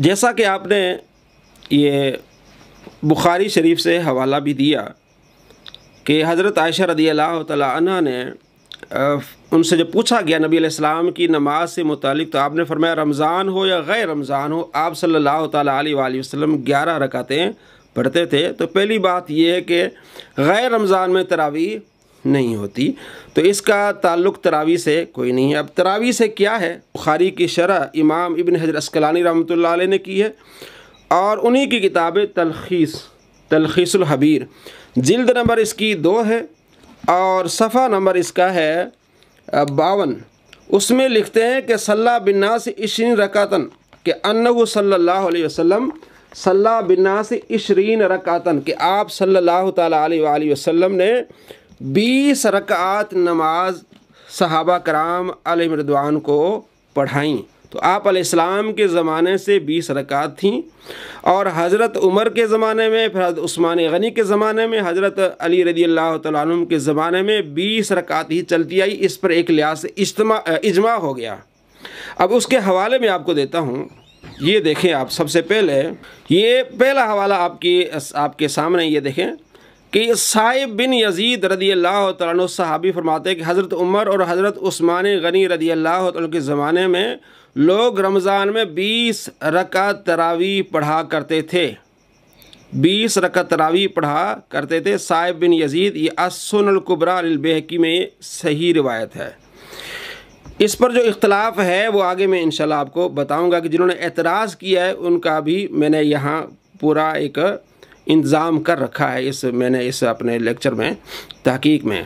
جیسا کہ آپ نے یہ بخاری شریف سے حوالہ بھی دیا کہ حضرت عائشہ رضی اللہ تعالی عنہ نے ان سے جب پوچھا گیا نبی علیہ السلام کی نماز سے متعلق، تو آپ نے فرمایا رمضان ہو یا غیر رمضان ہو، آپ صلی اللہ تعالیٰ علیہ وآلہ وسلم 11 رکعتیں پڑھتے تھے۔ تو پہلی بات یہ ہے کہ غیر رمضان میں تراویح نہیں ہوتی، تو اس کا تعلق تراویح سے کوئی نہیں ہے۔ اب تراویح سے کیا ہے؟ بخاری کی شرح امام ابن حجر عسقلانی رحمۃ اللہ علیہ نے کی ہے، اور انہی کی کتاب تلخیص الحبیر، جلد نمبر اس کی 2 ہے اور صفحہ نمبر اس کا ہے 52۔ اس میں لکھتے ہیں کہ صلی بالناس 20 رکعتن، کہ انہ صلی اللہ علیہ وسلم صلی بالناس 20 رکعتن، کہ آپ صلی اللہ تعالیٰ علیہ وآلہ وسلم نے 20 رکعات نماز صحابہ کرام علیہ رضوان کو پڑھائیں۔ تو آپ علیہ السلام کے زمانے سے 20 رکعات تھیں، اور حضرت عمر کے زمانے میں، پھر حضرت عثمان غنی کے زمانے میں، حضرت علی رضی اللہ تعالیٰ عنہ کے زمانے میں 20 رکعات ہی چلتی آئی۔ اس پر ایک لحاظ سے اجماع ہو گیا۔ اب اس کے حوالے میں آپ کو دیتا ہوں، یہ دیکھیں آپ سب سے پہلے، یہ پہلا حوالہ آپ کے سامنے یہ دیکھیں کہ صائب بن یزید رضی اللہ تعالیٰ عنہ صحابی فرماتے ہیں کہ حضرت عمر اور حضرت عثمان غنی رضی اللہ تعالیٰ کے زمانے میں لوگ رمضان میں 20 رکعت تراویح پڑھا کرتے تھے، 20 رکعت تراویح پڑھا کرتے تھے۔ صائب بن یزید، یہ السنن الکبریٰ للبیہقی میں صحیح روایت ہے۔ اس پر جو اختلاف ہے وہ آگے میں انشاءاللہ آپ کو بتاؤں گا، کہ جنہوں نے اعتراض کیا ہے ان کا بھی میں نے یہاں پورا ایک انتظام کر رکھا ہے، میں نے اس اپنے لیکچر میں تحقیق میں۔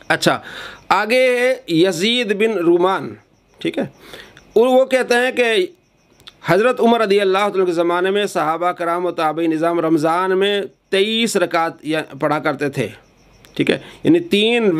اچھا، آگے ہے یزید بن رومان، ٹھیک ہے، اور وہ کہتے ہیں کہ حضرت عمر رضی اللہ عنہ کے زمانے میں صحابہ کرام و تابعین نظام رمضان میں 23 رکعت پڑھا کرتے تھے، ٹھیک ہے، یعنی 3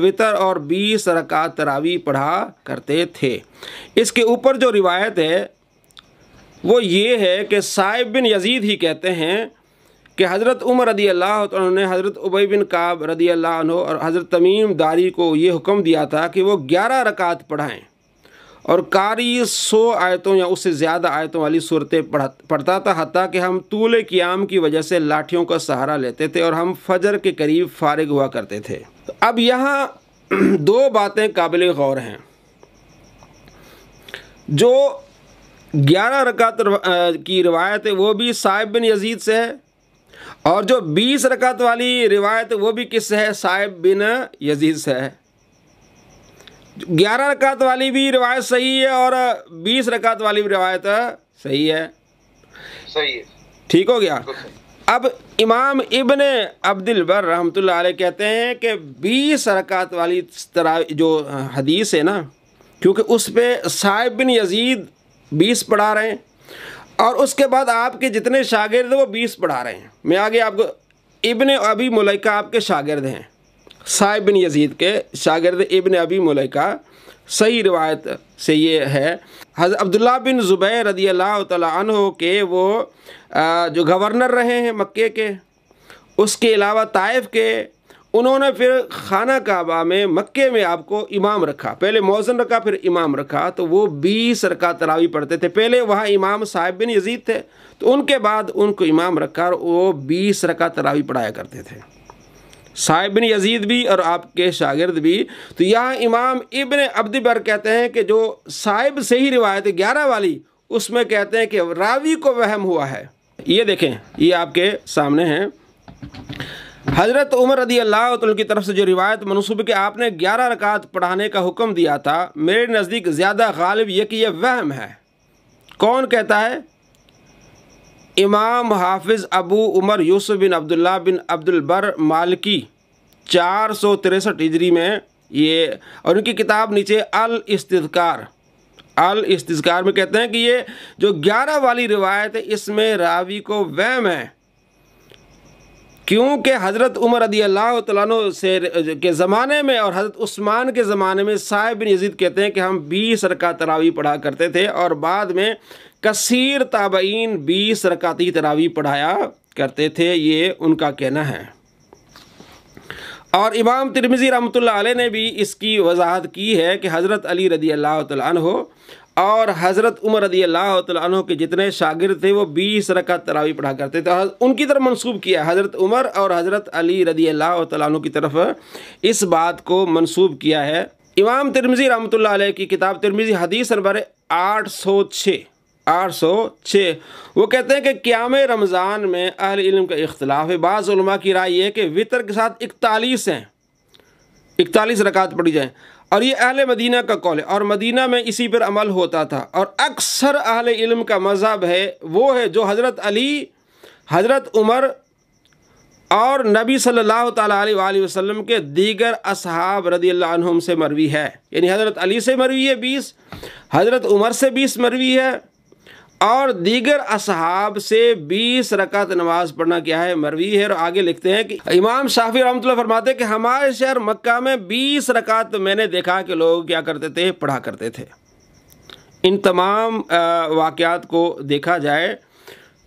وتر اور 20 رکعت تراویح پڑھا کرتے تھے۔ اس کے اوپر جو روایت ہے وہ یہ ہے کہ صائب بن یزید ہی کہتے ہیں کہ حضرت عمر رضی اللہ عنہ نے حضرت ابی بن کعب رضی اللہ عنہ اور حضرت تمیم داری کو یہ حکم دیا تھا کہ وہ 11 رکعت پڑھائیں، اور قاری 100 آیتوں یا اس سے زیادہ آیتوں والی صورتیں پڑھتا تھا، حتیٰ کہ ہم طول قیام کی وجہ سے لاٹھیوں کا سہارا لیتے تھے اور ہم فجر کے قریب فارغ ہوا کرتے تھے۔ اب یہاں 2 باتیں قابل غور ہیں۔ جو 11 رکعت کی روایت ہے وہ بھی صائب بن یزید سے ہے، اور جو 20 رکعت والی روایت ہے وہ بھی کس سے ہے؟ صائب بن یزید سے ہے۔ 11 رکعت والی بھی روایت صحیح ہے اور 20 رکعت والی بھی روایت صحیح ہے، ٹھیک ہو گیا۔ اب امام ابن عبد البر رحمۃ اللہ علیہ کہتے ہیں کہ 20 رکعت والی جو حدیث ہے نا، کیونکہ اس پہ صائب بن یزید 20 پڑھا رہے ہیں، اور اس کے بعد آپ کے جتنے شاگرد ہیں وہ 20 پڑھا رہے ہیں۔ میں آگے آپ کو، ابن ابی ملیکہ آپ کے شاگرد ہیں، صائب بن یزید کے شاگرد ابن ابی ملیکہ، صحیح روایت سے یہ ہے۔ حضرت عبداللہ بن زبیر رضی اللہ تعالیٰ عنہ کے وہ جو گورنر رہے ہیں مکے کے، اس کے علاوہ طائف کے، انہوں نے پھر خانہ کعبہ میں مکے میں آپ کو امام رکھا، پہلے مؤذن رکھا پھر امام رکھا، تو وہ 20 رکعت تراویح پڑھتے تھے۔ پہلے وہاں امام صائب بن یزید تھے، تو ان کے بعد ان کو امام رکھا اور وہ 20 رکعت تراویح پڑھایا کرتے تھے، صائب بن یزید بھی اور آپ کے شاگرد بھی۔ تو یہاں امام ابن عبد بر کہتے ہیں کہ جو صائب سے ہی روایت 11 والی، اس میں کہتے ہیں کہ راوی کو وہم ہوا ہے۔ یہ دیکھیں، یہ آپ کے سامنے ہیں، حضرت عمر رضی اللہ عنہ کی طرف سے جو روایت منسوب کہ آپ نے 11 رکعت پڑھانے کا حکم دیا تھا، میرے نزدیک زیادہ غالب یہ کہ یہ وہم ہے۔ کون کہتا ہے؟ امام حافظ ابو عمر یوسف بن عبداللہ بن عبد البر مالکی 463 ہجری میں، یہ اور ان کی کتاب نیچے الاستذکار میں کہتے ہیں کہ یہ جو 11 والی روایت ہے اس میں راوی کو وہم ہے، کیونکہ حضرت عمر رضی اللہ تعالیٰ عنہ کے زمانے میں اور حضرت عثمان کے زمانے میں صائب بن یزید کہتے ہیں کہ ہم 20 رکعت تراویح پڑھا کرتے تھے، اور بعد میں کثیر تابعین 20 رکعتی تراویح پڑھایا کرتے تھے، یہ ان کا کہنا ہے۔ اور امام ترمذی رحمۃ اللہ علیہ نے بھی اس کی وضاحت کی ہے کہ حضرت علی رضی اللہ تعالیٰ عنہ اور حضرت عمر رضی اللہ تعالیٰ عنہ کے جتنے شاگرد تھے وہ 20 رکعت تراویح پڑھا کرتے تھے، ان کی طرف منسوب کیا، حضرت عمر اور حضرت علی رضی اللہ تعالیٰ عنہ کی طرف اس بات کو منسوب کیا ہے۔ امام ترمذی رحمۃ اللہ علیہ کی کتاب ترمذی حدیث نمبر 806 وہ کہتے ہیں کہ قیام رمضان میں اہل علم کا اختلاف ہے۔ بعض علماء کی رائے یہ ہے کہ وطر کے ساتھ 41 رکعت پڑھی جائیں، اور یہ اہل مدینہ کا قول ہے، اور مدینہ میں اسی پر عمل ہوتا تھا، اور اکثر اہل علم کا مذہب ہے وہ ہے جو حضرت علی، حضرت عمر اور نبی صلی اللہ تعالیٰ علیہ وآلہ وسلم کے دیگر اصحاب رضی اللہ عنہم سے مروی ہے، یعنی حضرت علی سے مروی ہے 20، حضرت عمر سے 20 مروی ہے، اور دیگر اصحاب سے 20 رکعت نماز پڑھنا کیا ہے، مروی ہے۔ اور آگے لکھتے ہیں کہ امام شافعی رحمۃ اللہ فرماتے ہیں کہ ہمارے شہر مکہ میں 20 رکعت میں نے دیکھا کہ لوگ کیا کرتے تھے، پڑھا کرتے تھے۔ ان تمام واقعات کو دیکھا جائے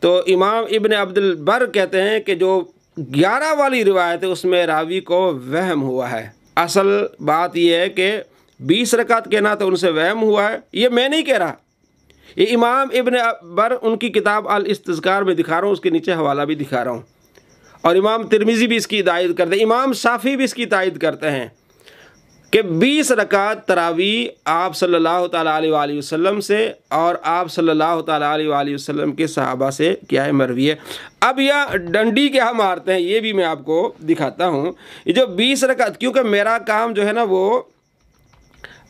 تو امام ابن عبد البر کہتے ہیں کہ جو 11 والی روایت ہے اس میں راوی کو وہم ہوا ہے۔ اصل بات یہ ہے کہ 20 رکعت کہنا تو ان سے وہم ہوا ہے، یہ میں نہیں کہہ رہا، یہ امام ابن بر ان کی کتاب الاستذکار میں دکھا رہا ہوں، اس کے نیچے حوالہ بھی دکھا رہا ہوں، اور امام ترمذی بھی اس کی تائید کرتے ہیں، امام شافعی بھی اس کی تائید کرتے ہیں کہ 20 رکعت تراویح آپ صلی اللہ تعالیٰ علیہ وآلہ وسلم سے اور آپ صلی اللہ تعالیٰ علیہ وآلہ وسلم کے صحابہ سے کیا ہے، مروی ہے۔ اب یہ ڈنڈی کیا مارتے ہیں یہ بھی میں آپ کو دکھاتا ہوں۔ یہ جو 20 رکعت، کیونکہ میرا کام جو ہے نا وہ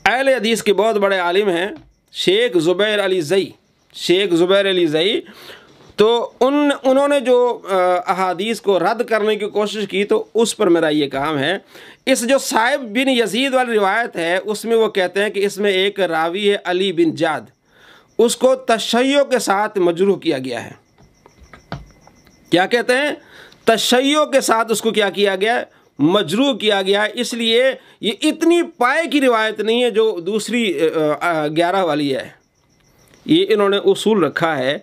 اہل حدیث کے بہت بڑے عالم ہیں شیخ زبیر علی زئی، تو انہوں نے جو احادیث کو رد کرنے کی کوشش کی تو اس پر میرا یہ کام ہے۔ اس جو صائب بن یزید والی روایت ہے اس میں وہ کہتے ہیں کہ اس میں ایک راوی ہے علی بن جاد، اس کو تشیع کے ساتھ مجروح کیا گیا ہے۔ کیا کہتے ہیں؟ تشیع کے ساتھ اس کو کیا کیا گیا ہے، مجروح کیا گیا ہے، اس لیے یہ اتنی پائے کی روایت نہیں ہے جو دوسری 11 والی ہے۔ یہ انہوں نے اصول رکھا ہے،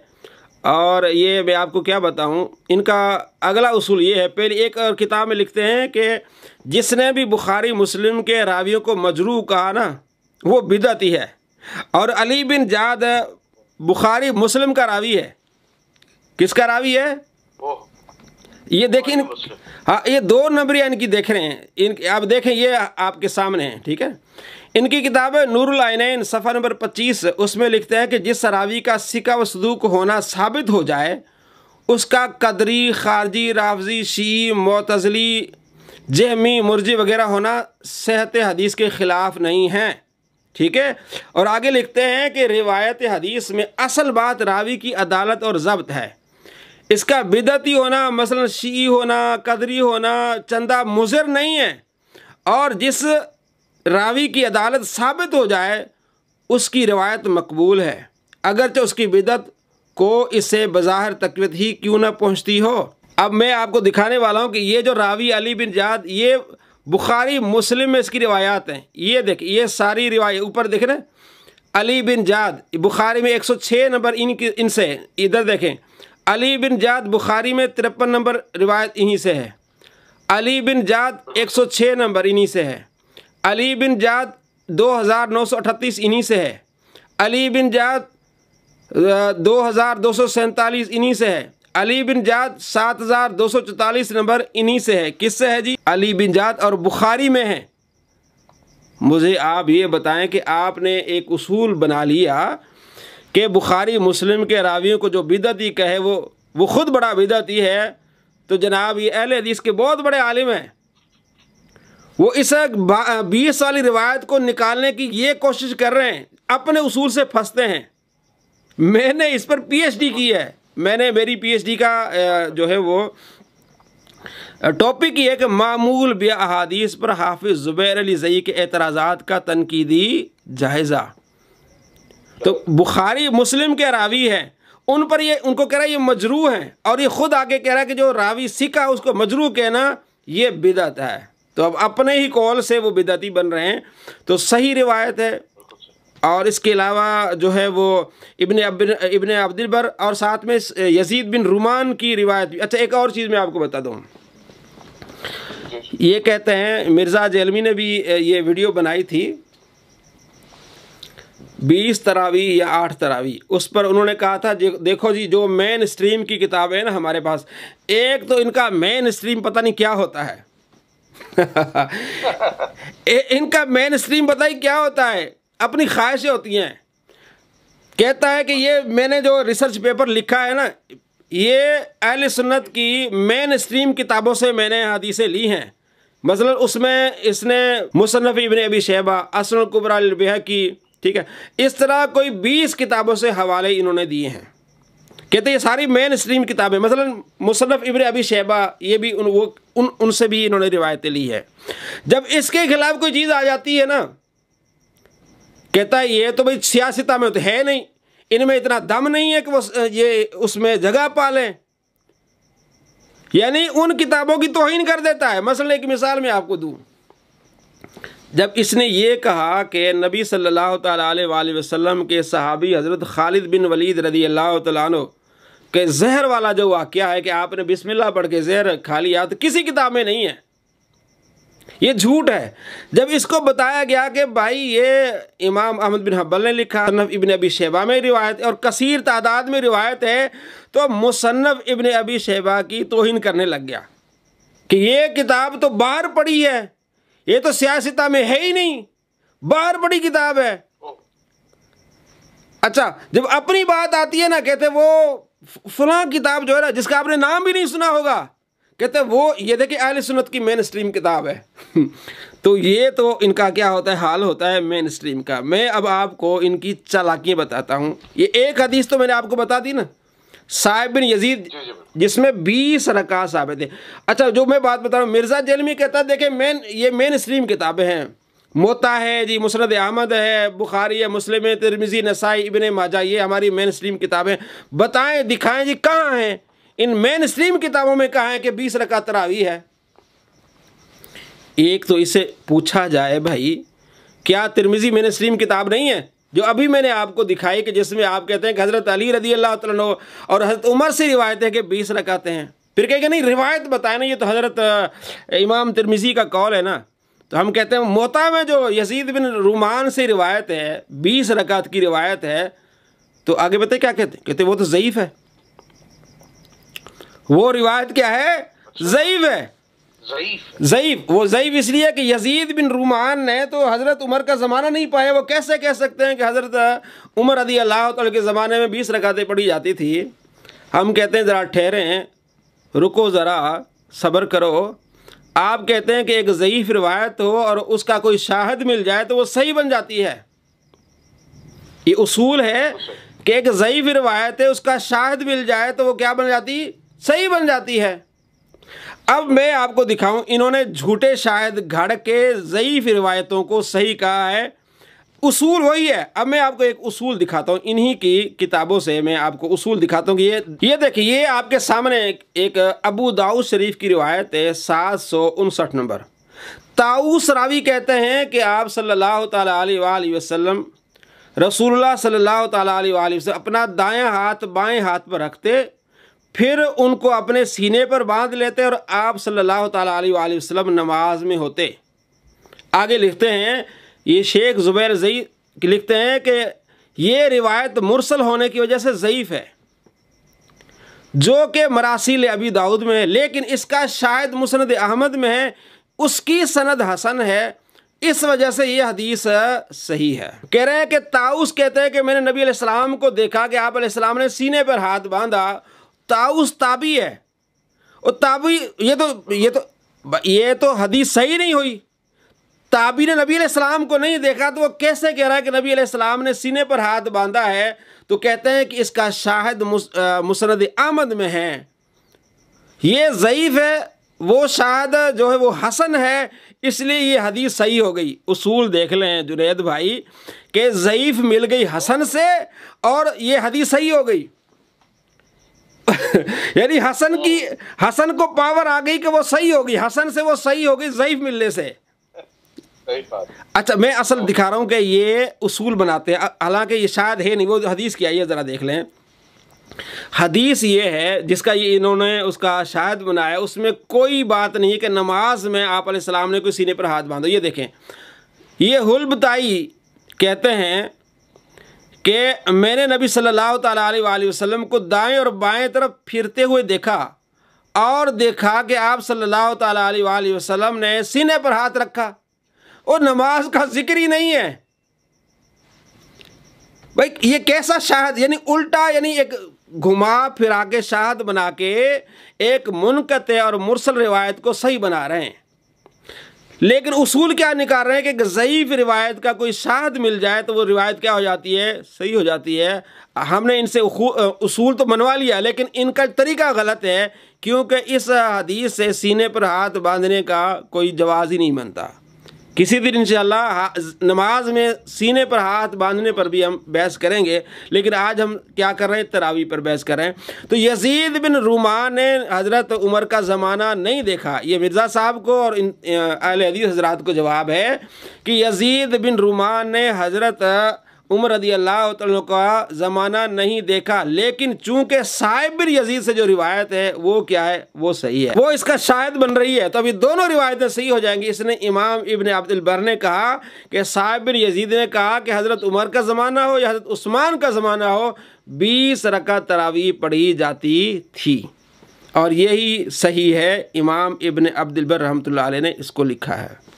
اور یہ میں آپ کو کیا بتاؤں، ان کا اگلا اصول یہ ہے، پہلے ایک اور کتاب میں لکھتے ہیں کہ جس نے بھی بخاری مسلم کے راویوں کو مجروح کہا نا وہ بدعتی ہے، اور علی بن جاد بخاری مسلم کا راوی ہے۔ کس کا راوی ہے؟ یہ دیکھیں، ہاں یہ 2 نمبر ان کی دیکھ رہے ہیں، آپ دیکھیں یہ آپ کے سامنے ہیں، ٹھیک ہے۔ ان کی کتاب ہے نور العینین صفحہ نمبر 25، اس میں لکھتے ہیں کہ جس راوی کا ثقہ و صدوق ہونا ثابت ہو جائے اس کا قدری، خارجی، رافضی، شیعی، معتزلی، جہمی، مرجی وغیرہ ہونا صحت حدیث کے خلاف نہیں ہے، ٹھیک ہے۔ اور آگے لکھتے ہیں کہ روایت حدیث میں اصل بات راوی کی عدالت اور ضبط ہے، اس کا بدعتی ہونا، مثلا شیعی ہونا، قدری ہونا چندہ مضر نہیں ہے، اور جس راوی کی عدالت ثابت ہو جائے اس کی روایت مقبول ہے، اگرچہ اس کی بدعت کو اس سے بظاہر تقویت ہی کیوں نہ پہنچتی ہو۔ اب میں آپ کو دکھانے والا ہوں کہ یہ جو راوی علی بن جاد، یہ بخاری مسلم میں اس کی روایات ہیں، یہ دیکھ، یہ ساری روایت اوپر دیکھ رہے ہیں، علی بن جاد بخاری میں 106 نمبر ان سے، ادھر دیکھیں علی بن جاد بخاری میں 53 نمبر روایت انہی سے ہے، علی بن جاد 106 نمبر انہی سے ہے، علی بن جاد 2938 انہی سے ہے، علی بن جاد 2247 انہی سے ہے، علی بن جاد 7244 نمبر انہی سے ہے۔ کس سے ہے جی؟ علی بن جاد، اور بخاری میں ہے۔ مجھے آپ یہ بتائیں کہ آپ نے ایک اصول بنا لیا کہ بخاری مسلم کے راویوں کو جو بدعتی کہے وہ خود بڑا بدعتی ہے، تو جناب یہ اہل حدیث کے بہت بڑے عالم ہیں، وہ اس 20 والی روایت کو نکالنے کی یہ کوشش کر رہے ہیں، اپنے اصول سے پھنستے ہیں۔ میں نے اس پر پی ایچ ڈی کی ہے، میری پی ایچ ڈی کا جو ہے وہ ٹاپک یہ ہے کہ معمول بیا احادیث پر حافظ زبیر علی زئی کے اعتراضات کا تنقیدی جائزہ۔ تو بخاری مسلم کے راوی ہیں، ان پر ان کو کہہ رہا ہے یہ مجروح ہیں، اور یہ خود آگے کہہ رہا ہے کہ جو راوی سکھا اس کو مجروح کہنا یہ بدعت ہے، تو اب اپنے ہی قول سے وہ بدعتی بن رہے ہیں۔ تو صحیح روایت ہے، اور اس کے علاوہ جو ہے وہ ابن عبد البر، اور ساتھ میں یزید بن رومان کی روایت بھی۔ اچھا ایک اور چیز میں آپ کو بتا دوں، یہ کہتے ہیں مرزا جیلمی نے بھی یہ ویڈیو بنائی تھی 20 تراویح یا 8 تراویح، اس پر انہوں نے کہا تھا دیکھو جی جو مین اسٹریم کی کتابیں ہیں نا ہمارے پاس، ایک تو ان کا مین اسٹریم پتہ نہیں کیا ہوتا ہے ان کا مین اسٹریم پتہ ہی کیا ہوتا ہے، اپنی خواہشیں ہوتی ہیں۔ کہتا ہے کہ یہ میں نے جو ریسرچ پیپر لکھا ہے نا، یہ اہل سنت کی مین اسٹریم کتابوں سے میں نے حدیثیں لی ہیں۔ مثلا اس میں اس نے مصنف ابن ابی شیبہ، السنن الکبریٰ للبیہقی، ٹھیک ہے، اس طرح کوئی 20 کتابوں سے حوالے انہوں نے دیے ہیں۔ کہتے ہیں یہ ساری مین اسٹریم کتابیں، مثلا مصنف ابن ابی شیبہ، یہ بھی ان سے بھی انہوں نے روایتیں لی ہے۔ جب اس کے خلاف کوئی چیز آ جاتی ہے نا، کہتا ہے یہ تو بھائی سیاستہ میں تو ہے نہیں، ان میں اتنا دم نہیں ہے کہ وہ یہ اس میں جگہ پالیں، یعنی ان کتابوں کی توہین کر دیتا ہے۔ مثلا ایک مثال میں آپ کو دوں، جب اس نے یہ کہا کہ نبی صلی اللہ تعالیٰ علیہ وآلہ وسلم کے صحابی حضرت خالد بن ولید رضی اللہ تعالیٰ عنہ کہ زہر والا جو واقعہ ہے کہ آپ نے بسم اللہ پڑھ کے زہر کھا لیا، تو کسی کتاب میں نہیں ہے، یہ جھوٹ ہے۔ جب اس کو بتایا گیا کہ بھائی یہ امام احمد بن حنبل نے لکھا، مصنف ابن ابی شیبہ میں روایت ہے اور کثیر تعداد میں روایت ہے، تو مصنف ابن ابی شیبہ کی توہین کرنے لگ گیا کہ یہ کتاب تو باہر پڑی ہے، یہ تو سیاستہ میں ہے ہی نہیں، باہر پڑی کتاب ہے۔ اچھا جب اپنی بات آتی ہے نا، کہتے وہ فلاں کتاب جو ہے نا جس کا آپ نے نام بھی نہیں سنا ہوگا، کہتے وہ یہ دیکھیں اہل سنت کی مین اسٹریم کتاب ہے تو یہ تو ان کا کیا ہوتا ہے، حال ہوتا ہے مین اسٹریم کا۔ میں اب آپ کو ان کی چالاکیاں بتاتا ہوں۔ یہ ایک حدیث تو میں نے آپ کو بتا دی نا، صاحب بن یزید، جس میں 20 رکعات ثابت ہے۔ اچھا جو میں بات بتا رہا ہوں، مرزا جیلمی کہتا ہے دیکھیں یہ مین اسٹریم کتابیں ہیں، موطا ہے جی، مسند احمد ہے، بخاری ہے، مسلم ہے، ترمذی، نسائی، ابن ماجہ، یہ ہماری مین اسٹریم کتابیں، بتائیں دکھائیں جی کہاں ہیں ان مین اسٹریم کتابوں میں، کہاں ہے کہ 20 رکعت تراویح ہے۔ ایک تو اسے پوچھا جائے بھائی کیا ترمذی مین اسٹریم کتاب نہیں ہے جو ابھی میں نے آپ کو دکھائی، کہ جس میں آپ کہتے ہیں کہ حضرت علی رضی اللہ تعالیٰ عنہ اور حضرت عمر سے روایت ہے کہ 20 رکعتیں ہیں، پھر کہیں کہ نہیں روایت بتائیں نا، یہ تو حضرت امام ترمذی کا قول ہے نا، تو ہم کہتے ہیں موطا میں جو یزید بن رومان سے روایت ہے 20 رکعت کی روایت ہے، تو آگے بتائیں کیا کہتے ہیں، کہتے ہیں وہ تو ضعیف ہے، وہ روایت کیا ہے، ضعیف ہے، ضعیف۔ وہ ضعیف اس لیے کہ یزید بن رومان نے تو حضرت عمر کا زمانہ نہیں پایا، وہ کیسے کہہ سکتے ہیں کہ حضرت عمر رضی اللہ تعالیٰ کے زمانے میں 20 رکعتیں پڑھی جاتی تھی۔ ہم کہتے ہیں ذرا ٹھہریں، رکو، ذرا صبر کرو۔ آپ کہتے ہیں کہ ایک ضعیف روایت ہو اور اس کا کوئی شاہد مل جائے تو وہ صحیح بن جاتی ہے، یہ اصول ہے کہ ایک ضعیف روایت ہے، اس کا شاہد مل جائے تو وہ کیا بن جاتی، صحیح بن جاتی ہے۔ اب میں آپ کو دکھاؤں، انہوں نے جھوٹے شاہد گھڑ کے ضعیف روایتوں کو صحیح کہا ہے، اصول وہی ہے۔ اب میں آپ کو ایک اصول دکھاتا ہوں، انہی کی کتابوں سے میں آپ کو اصول دکھاتا ہوں کہ یہ دیکھیں، یہ آپ کے سامنے ایک ابو داؤد شریف کی روایت ہے 759 نمبر۔ طاؤس راوی کہتے ہیں کہ آپ صلی اللہ تعالیٰ علیہ وآلہ وسلم، رسول اللہ صلی اللہ تعالیٰ علیہ وآلہ وسلم اپنا دائیں ہاتھ بائیں ہاتھ پر رکھتے، پھر ان کو اپنے سینے پر باندھ لیتے اور آپ صلی اللہ تعالیٰ علیہ وآلہ وسلم نماز میں ہوتے۔ آگے لکھتے ہیں، یہ شیخ زبیر زئی لکھتے ہیں کہ یہ روایت مرسل ہونے کی وجہ سے ضعیف ہے، جو کہ مراسیل ابی داؤد میں ہے، لیکن اس کا شاہد مسند احمد میں ہے، اس کی سند حسن ہے، اس وجہ سے یہ حدیث صحیح ہے۔ کہہ رہے ہیں کہ طاؤس کہتے ہیں کہ میں نے نبی علیہ السلام کو دیکھا کہ آپ علیہ السلام نے سینے پر ہاتھ باندھا۔ طاؤس تابعی ہے، اور تابعی یہ تو حدیث صحیح نہیں ہوئی۔ تابعی نے نبی علیہ السلام کو نہیں دیکھا تو وہ کیسے کہہ رہا ہے کہ نبی علیہ السلام نے سینے پر ہاتھ باندھا ہے؟ تو کہتے ہیں کہ اس کا شاہد مسند احمد میں ہے، یہ ضعیف ہے، وہ شاہد جو ہے وہ حسن ہے، اس لیے یہ حدیث صحیح ہو گئی۔ اصول دیکھ لیں جنید بھائی کہ ضعیف مل گئی حسن سے اور یہ حدیث صحیح ہو گئی یعنی حسن کو پاور آ گئی کہ وہ صحیح ہوگی، حسن سے وہ صحیح ہوگی ضعیف ملنے سے۔ اچھا میں اصل دکھا رہا ہوں کہ یہ اصول بناتے ہیں، حالانکہ یہ شاید ہے نہیں، وہ حدیث کیا ہے ذرا دیکھ لیں۔ حدیث یہ ہے جس کا یہ انہوں نے اس کا شاہد بنایا، اس میں کوئی بات نہیں ہے کہ نماز میں آپ علیہ السلام نے کوئی سینے پر ہاتھ باندھو۔ یہ دیکھیں، یہ حلبتائی کہتے ہیں کہ میں نے نبی صلی اللہ تعالیٰ علیہ وآلہ وسلم کو دائیں اور بائیں طرف پھرتے ہوئے دیکھا اور دیکھا کہ آپ صلی اللہ تعالیٰ علیہ وآلہ وسلم نے سینے پر ہاتھ رکھا اور نماز کا ذکر ہی نہیں ہے۔ بھائی یہ کیسا شاہد، یعنی الٹا، یعنی ایک گھما پھرا کے شاہد بنا کے ایک منقطع اور مرسل روایت کو صحیح بنا رہے ہیں، لیکن اصول کیا نکال رہے ہیں کہ ضعیف روایت کا کوئی شاہد مل جائے تو وہ روایت کیا ہو جاتی ہے؟ صحیح ہو جاتی ہے۔ ہم نے ان سے اصول تو منوا لیا، لیکن ان کا طریقہ غلط ہے، کیونکہ اس حدیث سے سینے پر ہاتھ باندھنے کا کوئی جواز ہی نہیں بنتا۔ کسی دن انشاءاللہ نماز میں سینے پر ہاتھ باندھنے پر بھی ہم بحث کریں گے، لیکن آج ہم کیا کر رہے ہیں؟ تراویح پر بحث کر رہے ہیں۔ تو یزید بن رومان نے حضرت عمر کا زمانہ نہیں دیکھا۔ یہ مرزا صاحب کو اور اہل حدیث حضرات کو جواب ہے کہ یزید بن رومان نے حضرت عمر رضی اللہ تعالیٰ کا زمانہ نہیں دیکھا، لیکن چونکہ صاحب بن یزید سے جو روایت ہے وہ کیا ہے؟ وہ صحیح ہے، وہ اس کا شاہد بن رہی ہے۔ تو ابھی دونوں روایتیں صحیح ہو جائیں گی۔ اس نے امام ابن عبد البر نے کہا کہ صاحب بن یزید نے کہا کہ حضرت عمر کا زمانہ ہو یا حضرت عثمان کا زمانہ ہو 20 رکعت تراویح پڑھی جاتی تھی، اور یہی صحیح ہے۔ امام ابن عبد البر رحمۃ اللہ علیہ نے اس کو لکھا ہے۔